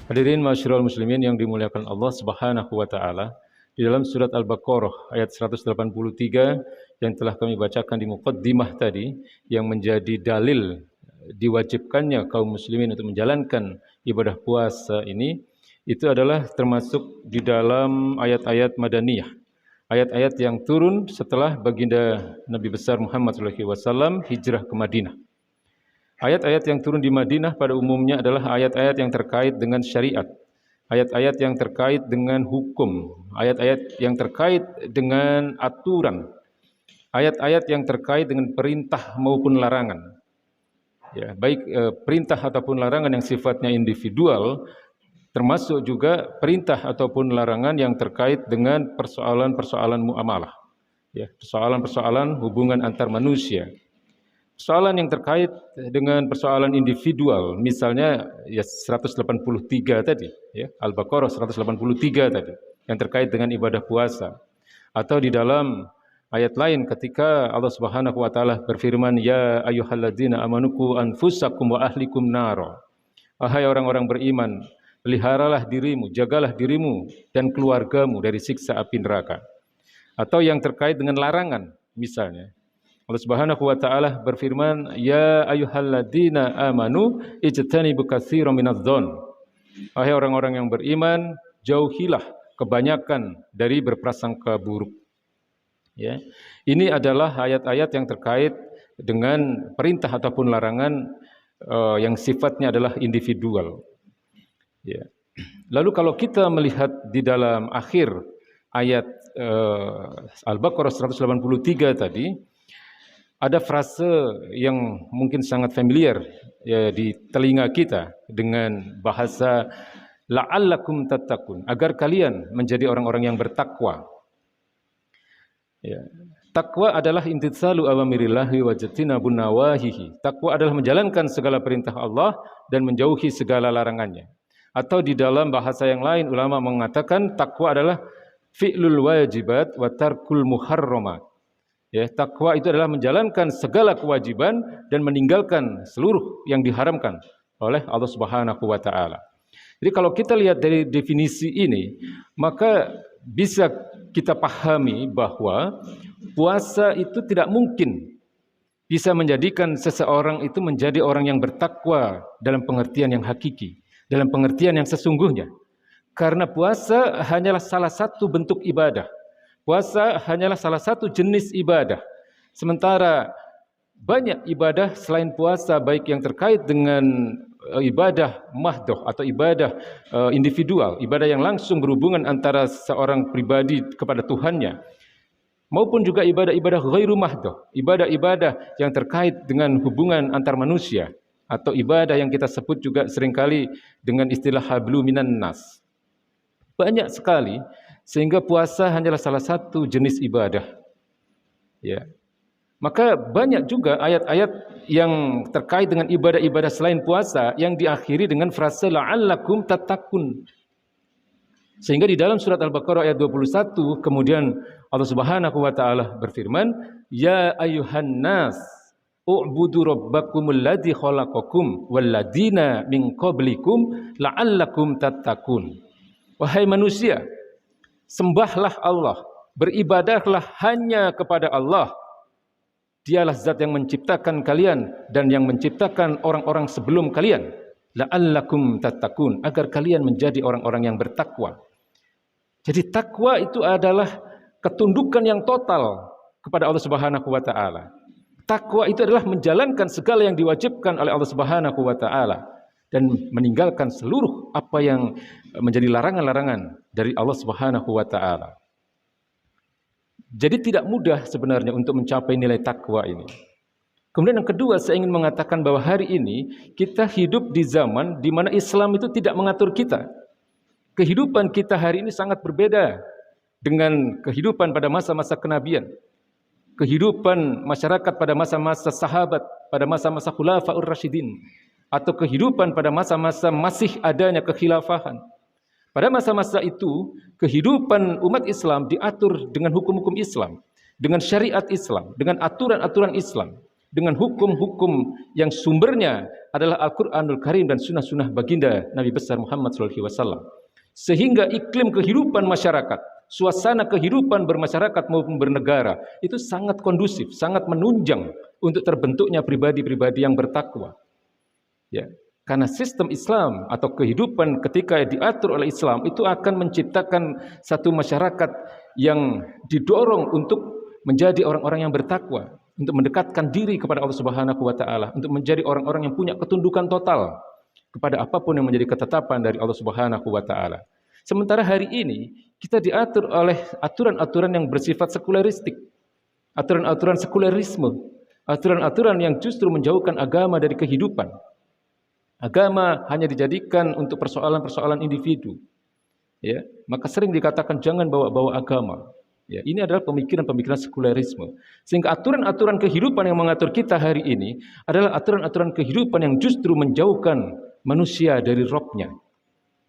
Hadirin ma'asyiral muslimin yang dimuliakan Allah Subhanahu wa taala, di dalam surat Al-Baqarah ayat 183 yang telah kami bacakan di muqaddimah tadi, yang menjadi dalil diwajibkannya kaum muslimin untuk menjalankan ibadah puasa ini, itu adalah termasuk di dalam ayat-ayat madaniyah. Ayat-ayat yang turun setelah baginda Nabi besar Muhammad SAW hijrah ke Madinah. Ayat-ayat yang turun di Madinah pada umumnya adalah ayat-ayat yang terkait dengan syariat, ayat-ayat yang terkait dengan hukum, ayat-ayat yang terkait dengan aturan, ayat-ayat yang terkait dengan perintah maupun larangan. Ya, baik perintah ataupun larangan yang sifatnya individual, termasuk juga perintah ataupun larangan yang terkait dengan persoalan-persoalan muamalah, ya, persoalan-persoalan hubungan antar manusia. Soalan yang terkait dengan persoalan individual, misalnya ya 183 tadi, ya, Al-Baqarah 183 tadi, yang terkait dengan ibadah puasa. Atau di dalam ayat lain ketika Allah Subhanahu wa taala berfirman, ya ayyuhalladzina amanuku anfusakum wa ahlikum naro. Wahai orang-orang beriman, peliharalah dirimu, jagalah dirimu dan keluargamu dari siksa api neraka. Atau yang terkait dengan larangan, misalnya Allah Subhanahu wa taala berfirman, ya ayyuhalladzina amanu ijtanibu katsiran minadh-dhon. Wahai orang-orang yang beriman, jauhilah kebanyakan dari berprasangka buruk. Ya. Ini adalah ayat-ayat yang terkait dengan perintah ataupun larangan yang sifatnya adalah individual. Ya. Lalu kalau kita melihat di dalam akhir ayat Al-Baqarah 183 tadi, ada frase yang mungkin sangat familiar ya, di telinga kita dengan bahasa la'allakum tattaqun, agar kalian menjadi orang-orang yang bertakwa. Ya. Takwa adalah imtitsalu awamirillahi wa jatinabun nawahihi. Takwa adalah menjalankan segala perintah Allah dan menjauhi segala larangannya. Atau di dalam bahasa yang lain ulama mengatakan takwa adalah fi'lul wajibat wa tarkul muharramat. Ya, takwa itu adalah menjalankan segala kewajiban dan meninggalkan seluruh yang diharamkan oleh Allah Subhanahu wa taala. Jadi kalau kita lihat dari definisi ini, maka bisa kita pahami bahwa puasa itu tidak mungkin bisa menjadikan seseorang itu menjadi orang yang bertakwa dalam pengertian yang hakiki, dalam pengertian yang sesungguhnya. Karena puasa hanyalah salah satu bentuk ibadah. Puasa hanyalah salah satu jenis ibadah. Sementara banyak ibadah selain puasa, baik yang terkait dengan ibadah mahdoh atau ibadah individual, ibadah yang langsung berhubungan antara seorang pribadi kepada Tuhannya, maupun juga ibadah-ibadah ghairu mahdoh, ibadah-ibadah yang terkait dengan hubungan antar manusia, atau ibadah yang kita sebut juga seringkali dengan istilah hablu minan nas. Banyak sekali, sehingga puasa hanyalah salah satu jenis ibadah. Ya. Maka banyak juga ayat-ayat yang terkait dengan ibadah-ibadah selain puasa yang diakhiri dengan frase la'allakum tattaqun. Sehingga di dalam surat Al-Baqarah ayat 21 kemudian Allah Subhanahu wa taala berfirman, ya ayyuhan nas u'budu rabbakumul ladzi khalaqakum walladzina min qablikum la'allakum tattaqun. Wahai manusia, sembahlah Allah, beribadahlah hanya kepada Allah. Dialah zat yang menciptakan kalian dan yang menciptakan orang-orang sebelum kalian. La'allakum tattaqun, agar kalian menjadi orang-orang yang bertakwa. Jadi takwa itu adalah ketundukan yang total kepada Allah Subhanahu wa taala. Takwa itu adalah menjalankan segala yang diwajibkan oleh Allah Subhanahu wa taala dan meninggalkan seluruh apa yang menjadi larangan-larangan dari Allah Subhanahu wa taala. Jadi tidak mudah sebenarnya untuk mencapai nilai takwa ini. Kemudian yang kedua, saya ingin mengatakan bahwa hari ini kita hidup di zaman di mana Islam itu tidak mengatur kita. Kehidupan kita hari ini sangat berbeda dengan kehidupan pada masa-masa kenabian. Kehidupan masyarakat pada masa-masa sahabat, pada masa-masa khulafaur rasyidin, atau kehidupan pada masa-masa masih adanya kekhilafahan. Pada masa-masa itu, kehidupan umat Islam diatur dengan hukum-hukum Islam, dengan syariat Islam, dengan aturan-aturan Islam. dengan hukum-hukum yang sumbernya adalah Al-Quranul Karim dan sunnah-sunnah baginda Nabi besar Muhammad SAW. Sehingga iklim kehidupan masyarakat, suasana kehidupan bermasyarakat maupun bernegara itu sangat kondusif, sangat menunjang untuk terbentuknya pribadi-pribadi yang bertakwa. Ya, karena sistem Islam atau kehidupan ketika diatur oleh Islam itu akan menciptakan satu masyarakat yang didorong untuk menjadi orang-orang yang bertakwa, untuk mendekatkan diri kepada Allah Subhanahu wa taala, untuk menjadi orang-orang yang punya ketundukan total kepada apapun yang menjadi ketetapan dari Allah Subhanahu wa taala. Sementara hari ini kita diatur oleh aturan-aturan yang bersifat sekuleristik, aturan-aturan sekulerisme, aturan-aturan yang justru menjauhkan agama dari kehidupan. Agama hanya dijadikan untuk persoalan-persoalan individu. Ya, maka sering dikatakan jangan bawa-bawa agama. Ya, ini adalah pemikiran-pemikiran sekulerisme. Sehingga aturan-aturan kehidupan yang mengatur kita hari ini adalah aturan-aturan kehidupan yang justru menjauhkan manusia dari Rabb-nya,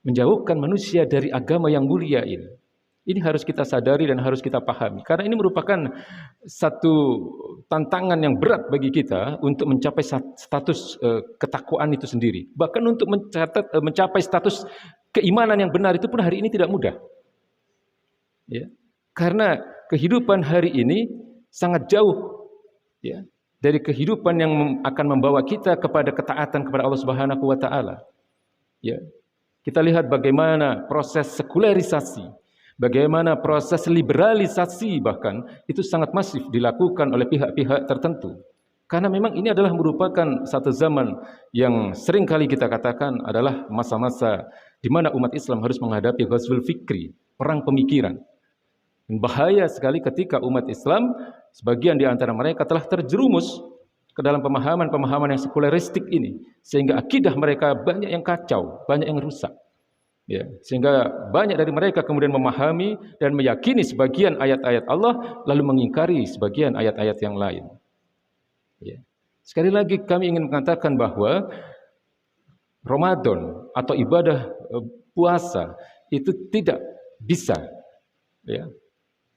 menjauhkan manusia dari agama yang mulia ini. Ini harus kita sadari dan harus kita pahami. Karena ini merupakan satu tantangan yang berat bagi kita untuk mencapai status ketakwaan itu sendiri. Bahkan untuk mencapai status keimanan yang benar itu pun hari ini tidak mudah. Ya. Karena kehidupan hari ini sangat jauh ya, dari kehidupan yang akan membawa kita kepada ketaatan kepada Allah Subhanahu wa taala. Ya. Kita lihat bagaimana proses sekulerisasi, bagaimana proses liberalisasi bahkan itu sangat masif dilakukan oleh pihak-pihak tertentu. Karena memang ini adalah merupakan satu zaman yang sering kali kita katakan adalah masa-masa di mana umat Islam harus menghadapi ghazwul fikri, perang pemikiran. Dan bahaya sekali ketika umat Islam, sebagian di antara mereka telah terjerumus ke dalam pemahaman-pemahaman yang sekuleristik ini. Sehingga akidah mereka banyak yang kacau, banyak yang rusak. Ya, sehingga banyak dari mereka kemudian memahami dan meyakini sebagian ayat-ayat Allah, lalu mengingkari sebagian ayat-ayat yang lain. Ya. Sekali lagi kami ingin mengatakan bahwa Ramadan atau ibadah puasa itu tidak bisa ya,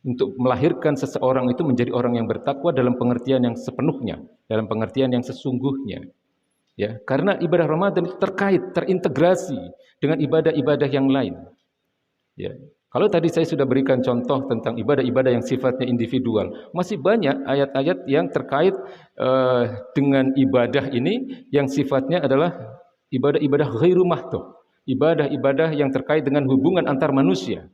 untuk melahirkan seseorang itu menjadi orang yang bertakwa dalam pengertian yang sepenuhnya, dalam pengertian yang sesungguhnya. Ya, karena ibadah Ramadan itu terintegrasi dengan ibadah-ibadah yang lain. Ya. Kalau tadi saya sudah berikan contoh tentang ibadah-ibadah yang sifatnya individual, masih banyak ayat-ayat yang terkait dengan ibadah ini yang sifatnya adalah ibadah-ibadah ghairu mahdoh, ibadah-ibadah yang terkait dengan hubungan antar manusia.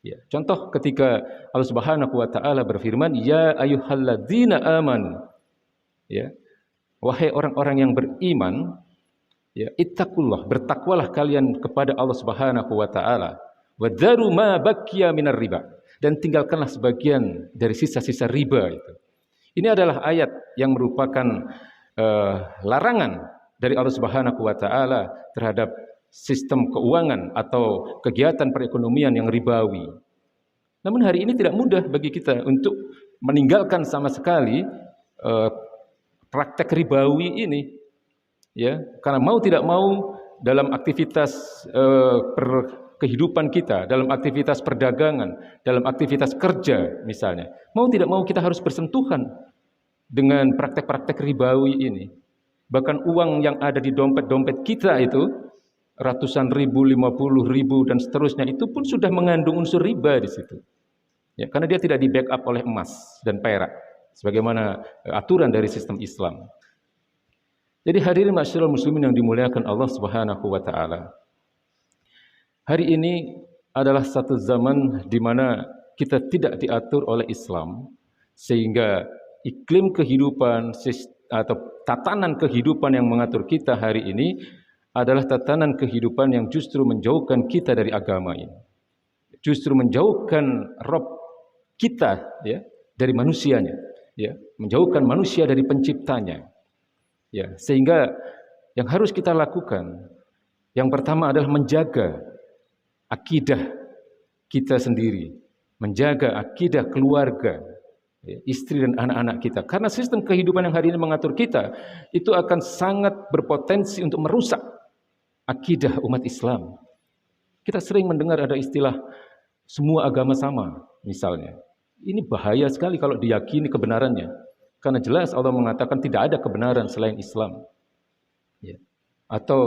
Ya, contoh ketika Allah Subhanahu wa taala berfirman, "Ya ayyuhalladzina amanu." Ya. Wahai orang-orang yang beriman, ya, ittaqullah, bertakwalah kalian kepada Allah Subhanahu wa taala. Wa dharu ma baqiya minar riba, dan tinggalkanlah sebagian dari sisa-sisa riba itu. Ini adalah ayat yang merupakan larangan dari Allah Subhanahu wa taala terhadap sistem keuangan atau kegiatan perekonomian yang ribawi. Namun hari ini tidak mudah bagi kita untuk meninggalkan sama sekali praktek ribawi ini, ya, karena mau tidak mau dalam aktivitas kehidupan kita, dalam aktivitas perdagangan, dalam aktivitas kerja misalnya, mau tidak mau kita harus bersentuhan dengan praktek-praktek ribawi ini. Bahkan uang yang ada di dompet-dompet kita itu ratusan ribu, 50 ribu dan seterusnya itu pun sudah mengandung unsur riba di situ. Ya, karena dia tidak di backup oleh emas dan perak sebagaimana aturan dari sistem Islam. Jadi hadirin ma'asyiral muslimin yang dimuliakan Allah Subhanahu wa taala. Hari ini adalah satu zaman di mana kita tidak diatur oleh Islam, sehingga iklim kehidupan atau tatanan kehidupan yang mengatur kita hari ini adalah tatanan kehidupan yang justru menjauhkan kita dari agama ini. Justru menjauhkan Rabb kita ya dari manusianya, ya, menjauhkan manusia dari penciptanya. Ya, sehingga yang harus kita lakukan yang pertama adalah menjaga akidah kita sendiri, menjaga akidah keluarga, ya, istri dan anak-anak kita. Karena sistem kehidupan yang hari ini mengatur kita itu akan sangat berpotensi untuk merusak akidah umat Islam. Kita sering mendengar ada istilah semua agama sama misalnya. Ini bahaya sekali kalau diyakini kebenarannya. Karena jelas Allah mengatakan tidak ada kebenaran selain Islam. Ya. Atau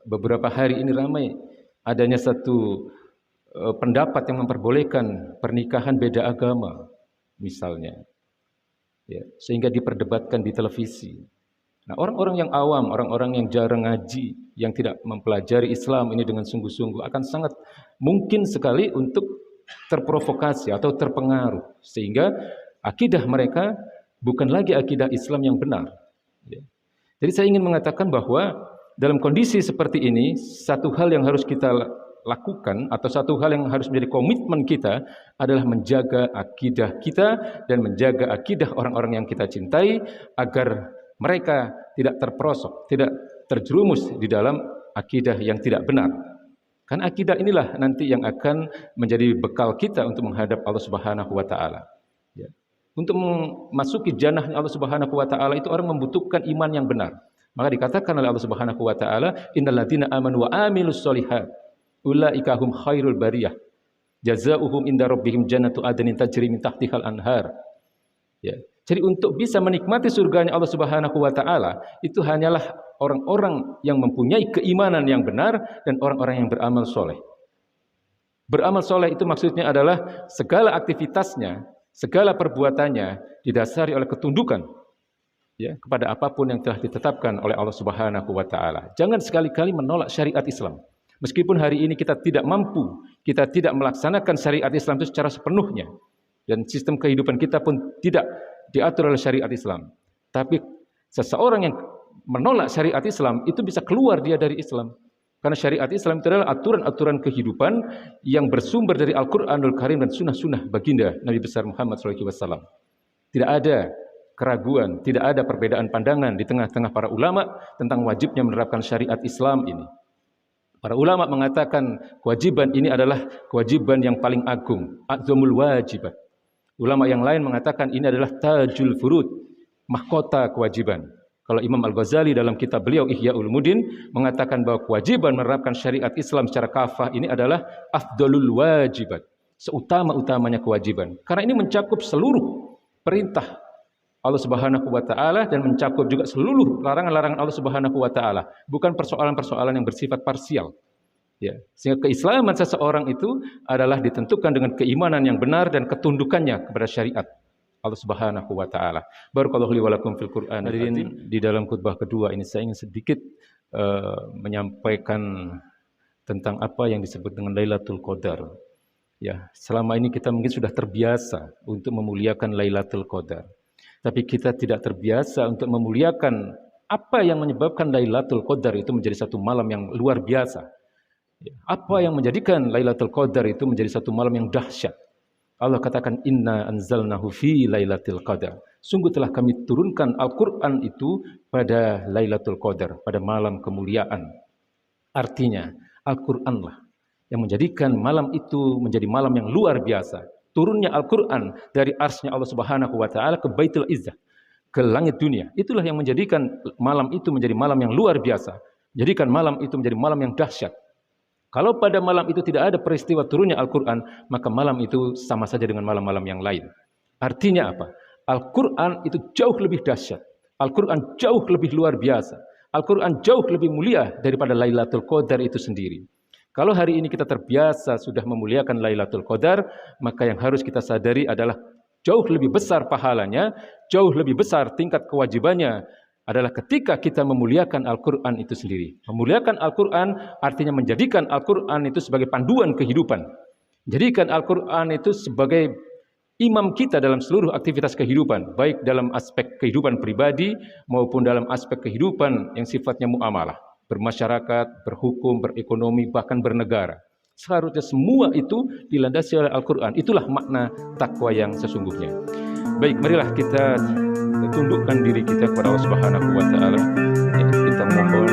beberapa hari ini ramai adanya satu pendapat yang memperbolehkan pernikahan beda agama, misalnya. Ya, sehingga diperdebatkan di televisi. Nah, orang-orang yang awam, orang-orang yang jarang ngaji, yang tidak mempelajari Islam ini dengan sungguh-sungguh akan sangat mungkin sekali untuk terprovokasi atau terpengaruh, sehingga akidah mereka bukan lagi akidah Islam yang benar. Ya. Jadi saya ingin mengatakan bahwa dalam kondisi seperti ini, satu hal yang harus kita lakukan atau satu hal yang harus menjadi komitmen kita adalah menjaga akidah kita dan menjaga akidah orang-orang yang kita cintai agar mereka tidak terperosok, tidak terjerumus di dalam akidah yang tidak benar. Karena akidah inilah nanti yang akan menjadi bekal kita untuk menghadap Allah Subhanahu wa taala. Ya. Untuk memasuki jannah Allah Subhanahu wa taala itu orang membutuhkan iman yang benar. Maka dikatakan oleh Allah Subhanahu wa taala, "Innal ladzina amanu wa amilus sholihat ulaika hum khairul bariyah. Jazaohum inda rabbihim jannatu adnin tajri min tahtihal anhar." Ya. Jadi untuk bisa menikmati surganya Allah Subhanahu wa taala itu hanyalah orang-orang yang mempunyai keimanan yang benar dan orang-orang yang beramal soleh. Beramal soleh itu maksudnya adalah segala aktivitasnya, segala perbuatannya didasari oleh ketundukan ya kepada apapun yang telah ditetapkan oleh Allah Subhanahu wa taala. Jangan sekali-kali menolak syariat Islam. Meskipun hari ini kita tidak mampu, kita tidak melaksanakan syariat Islam itu secara sepenuhnya dan sistem kehidupan kita pun tidak diatur oleh syariat Islam. Tapi seseorang yang menolak syariat Islam itu bisa keluar dia dari Islam. Karena syariat Islam itu adalah aturan-aturan kehidupan yang bersumber dari Al-Quranul Karim dan sunnah-sunnah baginda Nabi besar Muhammad SAW. Tidak ada keraguan, tidak ada perbedaan pandangan di tengah-tengah para ulama tentang wajibnya menerapkan syariat Islam ini. Para ulama mengatakan kewajiban ini adalah kewajiban yang paling agung, a'zamul wajibat. Ulama yang lain mengatakan ini adalah tajul furud, mahkota kewajiban. Kalau Imam Al-Ghazali dalam kitab beliau Ihya Ulumuddin mengatakan bahwa kewajiban menerapkan syariat Islam secara kafah ini adalah afdalul wajibat, seutama-utamanya kewajiban. Karena ini mencakup seluruh perintah Allah Subhanahu wa taala dan mencakup juga seluruh larangan-larangan Allah Subhanahu wa taala, bukan persoalan-persoalan yang bersifat parsial. Ya, sehingga keislaman seseorang itu adalah ditentukan dengan keimanan yang benar dan ketundukannya kepada syariat Allah Subhanahu wa taala. Barakallahu li wa lakum fil Qur'an. Hadirin, di dalam khutbah kedua ini saya ingin sedikit menyampaikan tentang apa yang disebut dengan Lailatul Qadar. Ya, selama ini kita mungkin sudah terbiasa untuk memuliakan Lailatul Qadar. Tapi kita tidak terbiasa untuk memuliakan apa yang menyebabkan Lailatul Qadar itu menjadi satu malam yang luar biasa. Apa yang menjadikan Lailatul Qadar itu menjadi satu malam yang dahsyat. Allah katakan inna anzalnahu fi lailatul qadar. Sungguh telah kami turunkan Al-Qur'an itu pada Lailatul Qadar, pada malam kemuliaan. Artinya Al-Qur'anlah yang menjadikan malam itu menjadi malam yang luar biasa. Turunnya Al-Qur'an dari arsy-Nya Allah Subhanahu wa taala ke Baitul Izzah, ke langit dunia. Itulah yang menjadikan malam itu menjadi malam yang luar biasa. Menjadikan malam itu menjadi malam yang dahsyat. Kalau pada malam itu tidak ada peristiwa turunnya Al-Quran, maka malam itu sama saja dengan malam-malam yang lain. Artinya apa? Al-Quran itu jauh lebih dahsyat. Al-Quran jauh lebih luar biasa. Al-Quran jauh lebih mulia daripada Lailatul Qadar itu sendiri. Kalau hari ini kita terbiasa sudah memuliakan Lailatul Qadar, maka yang harus kita sadari adalah jauh lebih besar pahalanya, jauh lebih besar tingkat kewajibannya, adalah ketika kita memuliakan Al-Quran itu sendiri. Memuliakan Al-Quran artinya menjadikan Al-Quran itu sebagai panduan kehidupan. Jadikan Al-Quran itu sebagai imam kita dalam seluruh aktivitas kehidupan, baik dalam aspek kehidupan pribadi maupun dalam aspek kehidupan yang sifatnya muamalah, bermasyarakat, berhukum, berekonomi, bahkan bernegara. Seharusnya semua itu dilandasi oleh Al-Quran. Itulah makna takwa yang sesungguhnya. Baik, marilah kita tundukkan diri kita kepada Allah Subhanahu wa taala. Ya, kita mohon